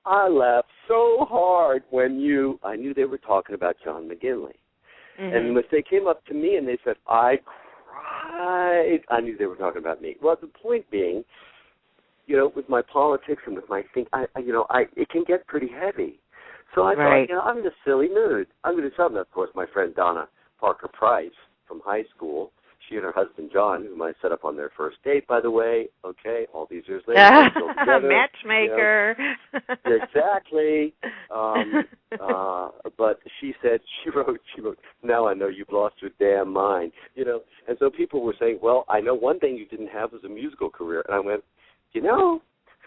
I laughed so hard when I knew they were talking about John McGinley. Mm-hmm. And when they came up to me and they said, I cried, I knew they were talking about me. Well, the point being, with my politics and with my it can get pretty heavy. So I thought, I'm in a silly mood. I'm going to do something. Of course, my friend Donna Parker Price from high school, she and her husband John, whom I set up on their first date, by the way, all these years later, we're still together. Matchmaker. Exactly. But she said, she wrote, now I know you've lost your damn mind. And so people were saying, well, I know one thing you didn't have was a musical career. And I went,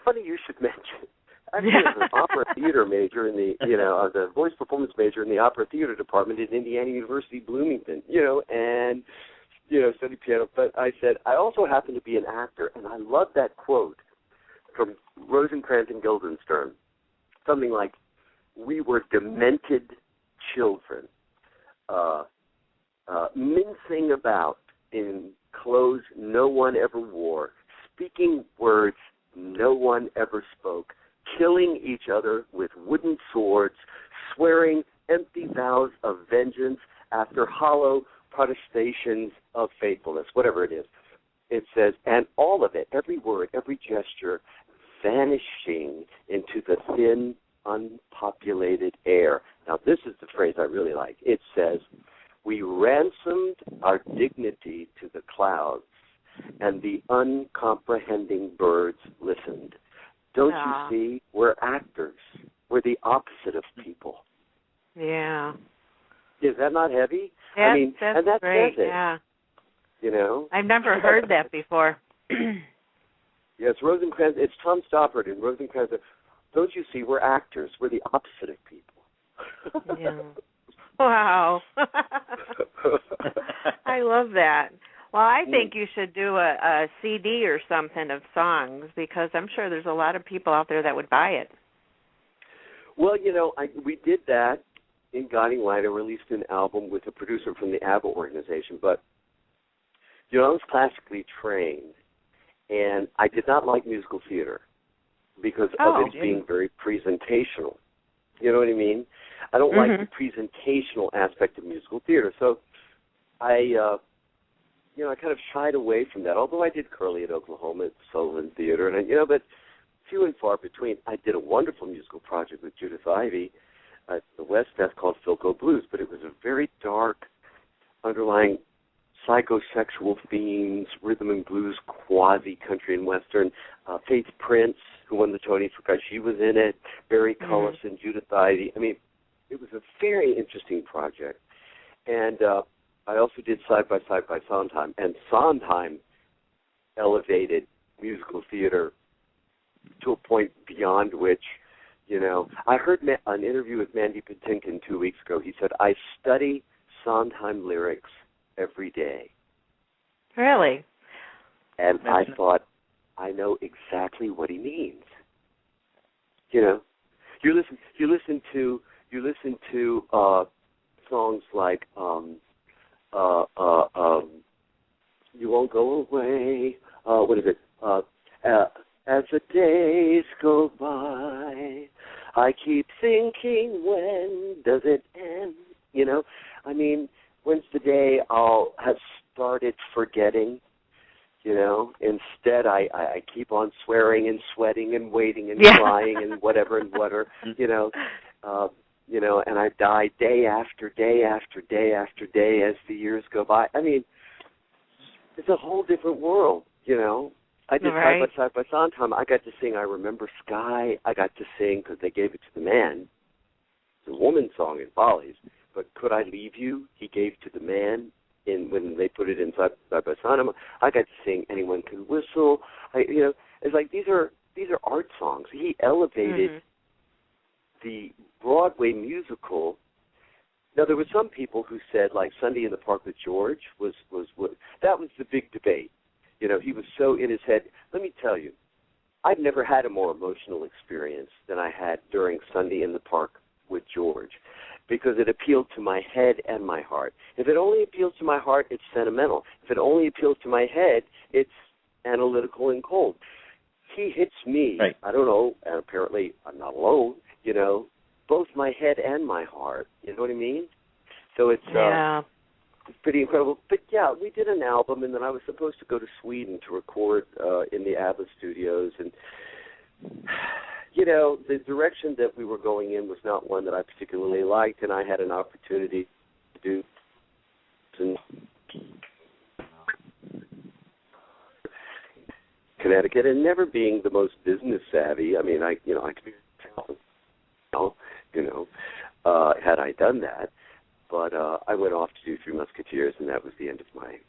funny you should mention. I was an opera theater major in the voice performance major in the opera theater department at Indiana University, Bloomington, and studied piano. But I said, I also happen to be an actor, and I love that quote from Rosencrantz and Guildenstern, something like, we were demented children, mincing about in clothes no one ever wore, speaking words no one ever spoke, killing each other with wooden swords, swearing empty vows of vengeance after hollow protestations of faithfulness, whatever it is. It says, and all of it, every word, every gesture, vanishing into the thin, unpopulated air. Now, this is the phrase I really like. It says, we ransomed our dignity to the clouds, and the uncomprehending birds listened. Don't you see? We're actors. We're the opposite of people. Yeah. Is that not heavy? That's and that great. says it. Yeah. I've never heard that before. Yes, Rosencrantz. It's Tom Stoppard in Rosencrantz. Don't you see? We're actors. We're the opposite of people. Yeah. Wow. I love that. Well, I think you should do a CD or something of songs, because I'm sure there's a lot of people out there that would buy it. Well, we did that in Guiding Light. I released an album with a producer from the ABBA organization, but, I was classically trained, and I did not like musical theater because of it being very presentational. You know what I mean? I don't like the presentational aspect of musical theater, so I kind of shied away from that, although I did Curly at Oklahoma at the Sullivan Theater, and but few and far between. I did a wonderful musical project with Judith Ivey at the West Fest called Philco Blues, but it was a very dark, underlying psychosexual themes, rhythm and blues, quasi-country and western. Faith Prince, who won the Tony for God, she was in it. Barry Cullison, Judith Ivey. It was a very interesting project. And I also did Side by Side by Sondheim, and Sondheim elevated musical theater to a point beyond which, I heard an interview with Mandy Patinkin 2 weeks ago. He said, I study Sondheim lyrics every day. Really? And I thought, I know exactly what he means. You listen to songs like You Won't Go Away. What is it? As the days go by, I keep thinking, when does it end? When's the day I'll have started forgetting? Instead I keep on swearing and sweating and waiting and crying and whatever, and I die day after day after day after day as the years go by. It's a whole different world, I did Side by Sondheim. I got to sing I Remember Sky. I got to sing, because they gave it to the man. It's a woman's song in Follies. But Could I Leave You, he gave to the man when they put it in Side by Sondheim. I got to sing Anyone Can Whistle. It's like these are art songs. He elevated the Broadway musical. Now, there were some people who said, like Sunday in the Park with George that was the big debate. He was so in his head. Let me tell you, I've never had a more emotional experience than I had during Sunday in the Park with George, because it appealed to my head and my heart. If it only appeals to my heart, it's sentimental. If it only appeals to my head, it's analytical and cold. he hits me. Right. I don't know, and apparently I'm not alone. Both my head and my heart. You know what I mean? So it's it's pretty incredible. But yeah, we did an album, and then I was supposed to go to Sweden to record in the ABBA studios, and the direction that we were going in was not one that I particularly liked, and I had an opportunity to do in Connecticut, and never being the most business savvy. I mean, I could be, had I done that, but I went off to do Three Musketeers, and that was the end of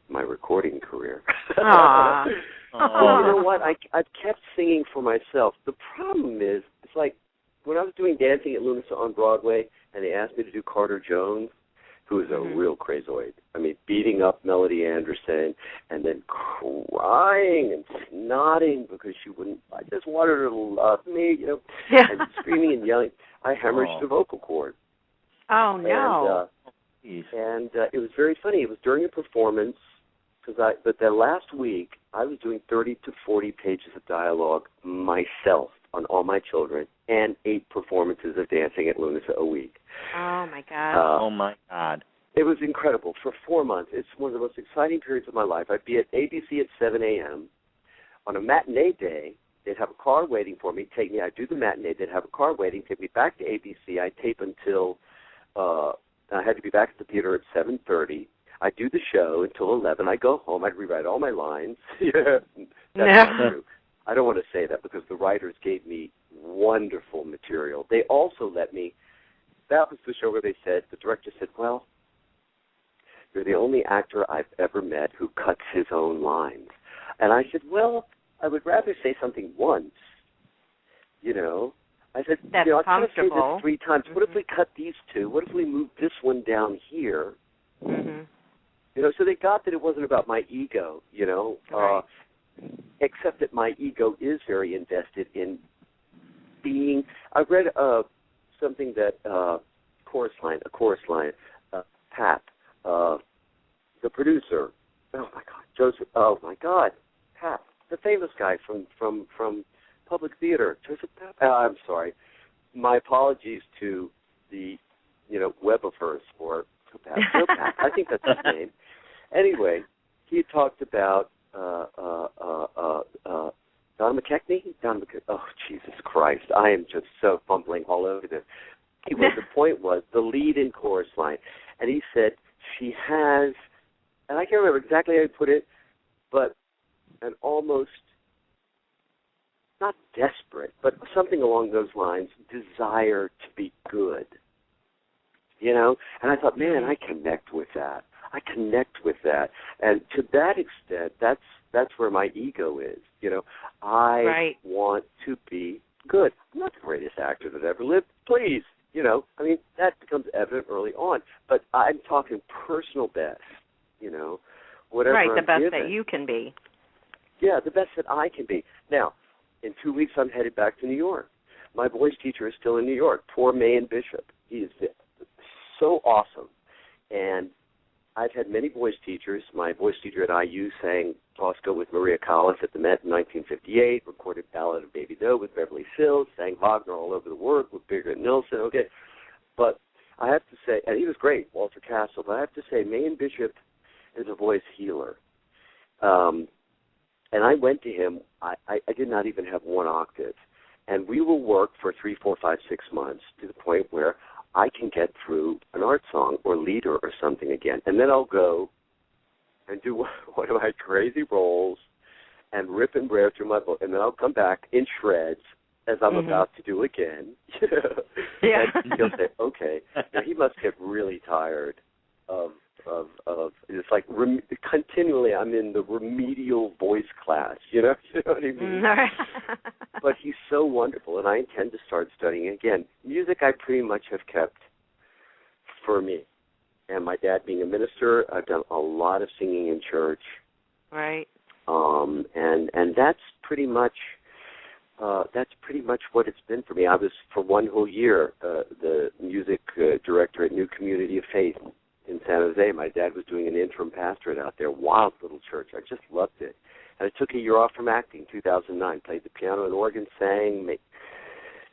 my recording career. Aww. Well, you know what? I've kept singing for myself. The problem is, it's like when I was doing Dancing at Lunasa on Broadway, and they asked me to do Carter Jones, who is a real crazoid. I mean, beating up Melody Anderson and then crying and snotting because she wouldn't. I just wanted her to love me, and screaming and yelling. I hemorrhaged the vocal cord. Oh no! And it was very funny. It was during a performance but the last week I was doing 30 to 40 pages of dialogue myself on all my children, and 8 performances of Dancing at Lunasa a week. Oh, my God. Oh, my God. It was incredible. For 4 months, it's one of the most exciting periods of my life. I'd be at ABC at 7 a.m. On a matinee day, they'd have a car waiting for me, take me. I'd do the matinee. They'd have a car waiting, take me back to ABC. I'd tape until I had to be back at the theater at 7:30. I'd do the show until 11. I'd go home. I'd rewrite all my lines. That's not true. I don't want to say that because the writers gave me wonderful material. They also let me, that was the show where they said, the director said, well, you're the only actor I've ever met who cuts his own lines. And I said, well, I would rather say something once, I said, that's I've got to say comfortable. this 3 times. What if we cut these 2? What if we move this one down here? Mm-hmm. So they got that it wasn't about my ego, Right. Except that my ego is very invested in being. I read something that a chorus line, Pat, the producer. Oh my God, Joseph. Oh my God, Pat, the famous guy from Public Theater. Joseph Pat. I'm sorry. My apologies to the Webiverse or Pat. Pat. I think that's his name. Anyway, he talked about Don McKechnie? Oh, Jesus Christ. I am just so fumbling all over this. Anyway, the point was the lead in chorus line. And he said she has, and I can't remember exactly how he put it, but an almost, not desperate, but something along those lines, desire to be good. And I thought, man, I connect with that. And to that extent, that's where my ego is. I want to be good. I'm not the greatest actor that ever lived. Please, that becomes evident early on. But I'm talking personal best, whatever Right, the I'm best given. that you can be. Yeah, the best that I can be. Now, in 2 weeks, I'm headed back to New York. My voice teacher is still in New York. Poor Mayan Bishop. He is so awesome. And I've had many voice teachers. My voice teacher at IU sang Tosca with Maria Callas at the Met in 1958, recorded Ballad of Baby Doe with Beverly Sills, sang Wagner all over the world with Birgit Nilsson. Okay, but I have to say, and he was great, Walter Castle, but I have to say Mayan Bishop is a voice healer. And I went to him, I did not even have 1 octave. And we will work for 3, 4, 5, 6 months to the point where I can get through an art song or leader or something again. And then I'll go and do one of my crazy roles and rip and brare through my book. And then I'll come back in shreds as I'm about to do again. Yeah. And he'll say, okay. Now, he must get really tired of it's like continually I'm in the remedial voice class, you know what I mean? But he's so wonderful, and I intend to start studying again. Music I pretty much have kept for me. And my dad being a minister, I've done a lot of singing in church. Right. And that's pretty much what it's been for me. I was for one whole year the music director at New Community of Faith in San Jose. My dad was doing an interim pastorate out there, wild little church. I just loved it. And I took a year off from acting, 2009. Played the piano and organ, sang,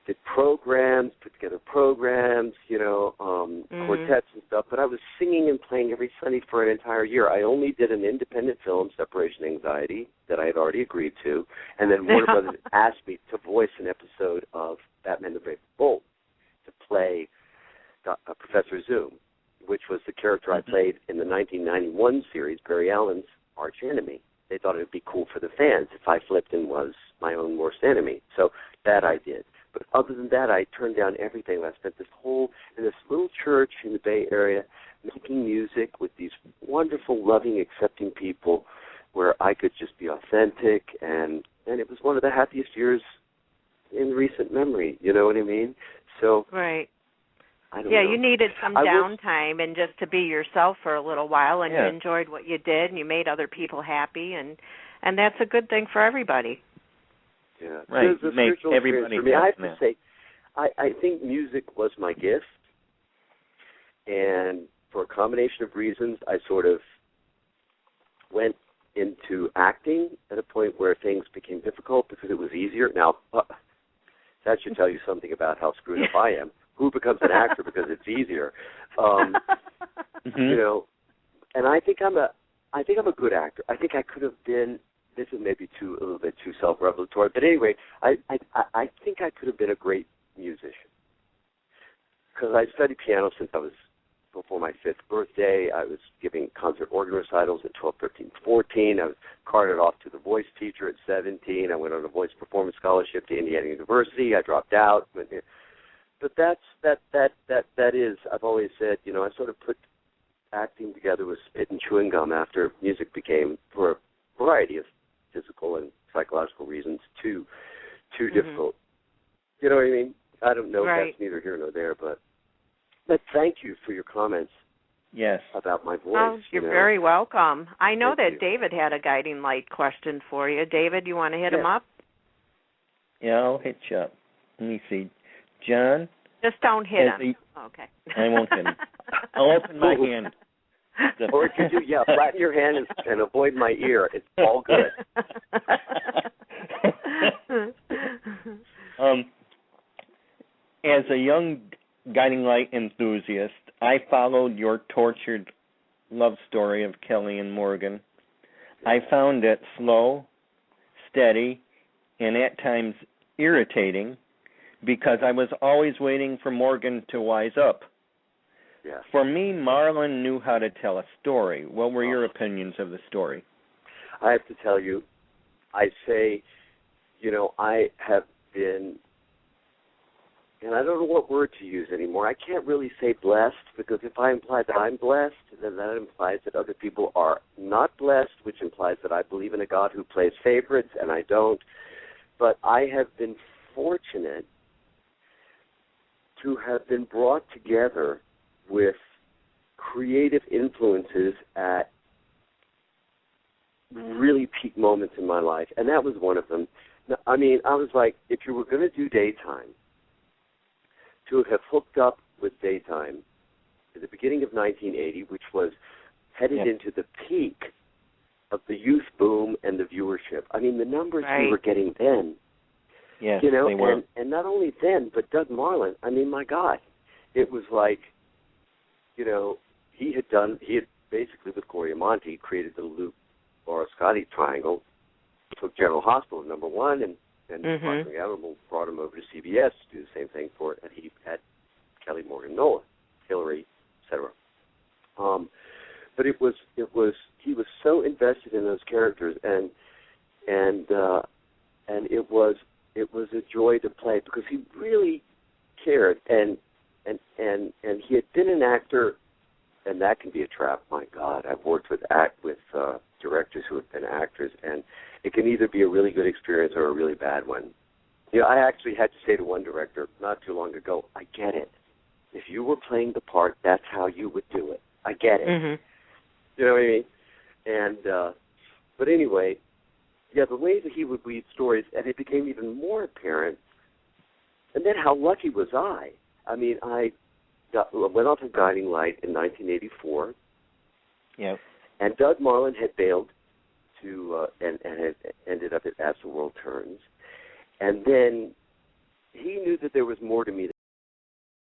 did programs, put together programs, quartets and stuff. But I was singing and playing every Sunday for an entire year. I only did an independent film, Separation Anxiety, that I had already agreed to. And then Warner Brothers asked me to voice an episode of Batman the Brave Bold, to play Professor Zoom, which was the character I played in the 1991 series, Barry Allen's arch enemy. They thought it would be cool for the fans if I flipped and was my own worst enemy. So that I did. But other than that, I turned down everything. I spent in this little church in the Bay Area making music with these wonderful, loving, accepting people where I could just be authentic. And it was one of the happiest years in recent memory. You know what I mean? So right. I don't know. You needed some downtime and just to be yourself for a little while, and you enjoyed what you did, and you made other people happy, and that's a good thing for everybody. Yeah, right. Make everybody for me. I have to say, I think music was my gift, and for a combination of reasons, I sort of went into acting at a point where things became difficult because it was easier. Now, that should tell you something about how screwed up I am. Who becomes an actor because it's easier? And I think I'm a good actor. I think I could have been. This is maybe a little bit too self-revelatory, but anyway, I think I could have been a great musician because I studied piano since I was before my 5th birthday. I was giving concert organ recitals at 12, 13, 14. I was carted off to the voice teacher at 17. I went on a voice performance scholarship to Indiana University. I dropped out. But that is, I've always said, I sort of put acting together with spit and chewing gum after music became, for a variety of physical and psychological reasons, too difficult. You know what I mean? I don't know if that's neither here nor there, but thank you for your comments. Yes. About my voice. Oh, you're very welcome. I know that David had a guiding light question for you. David, you want to hit him up? Yeah, I'll hit you up. Let me see. John? Just don't hit him. Okay. I won't hit him. I'll open my hand. Or if you do, flatten your hand and avoid my ear. It's all good. As a young guiding light enthusiast, I followed your tortured love story of Kelly and Morgan. I found it slow, steady, and at times irritating because I was always waiting for Morgan to wise up. Yeah. For me, Marlon knew how to tell a story. What were your opinions of the story? I have to tell you, I say, I have been, and I don't know what word to use anymore. I can't really say blessed, because if I imply that I'm blessed, then that implies that other people are not blessed, which implies that I believe in a God who plays favorites, and I don't. But I have been fortunate to have been brought together with creative influences at really peak moments in my life, and that was one of them. I mean, I was like, if you were going to do daytime, to have hooked up with daytime at the beginning of 1980, which was headed into the peak of the youth boom and the viewership. I mean, the numbers we were getting then, they were. And not only then, but Doug Marland, I mean, my God, it was like, he had basically with Gloria Monty created the Luke Laura Scotty triangle, took General Hospital number one, and Procter & Gamble brought him over to CBS to do the same thing for it, and he had Kelly Morgan Nolan, Hillary, etc. But he was so invested in those characters, and it was a joy to play because he really cared, and he had been an actor, and that can be a trap. My God, I've worked with directors who have been actors, and it can either be a really good experience or a really bad one. I actually had to say to one director not too long ago, I get it. If you were playing the part, that's how you would do it. I get it. Mm-hmm. You know what I mean? And but anyway, the way that he would weave stories, and it became even more apparent. And then how lucky was I? I mean, I went off a guiding light in 1984. Yep. And Doug Marland had bailed to and had ended up at As the World Turns. And then he knew that there was more to me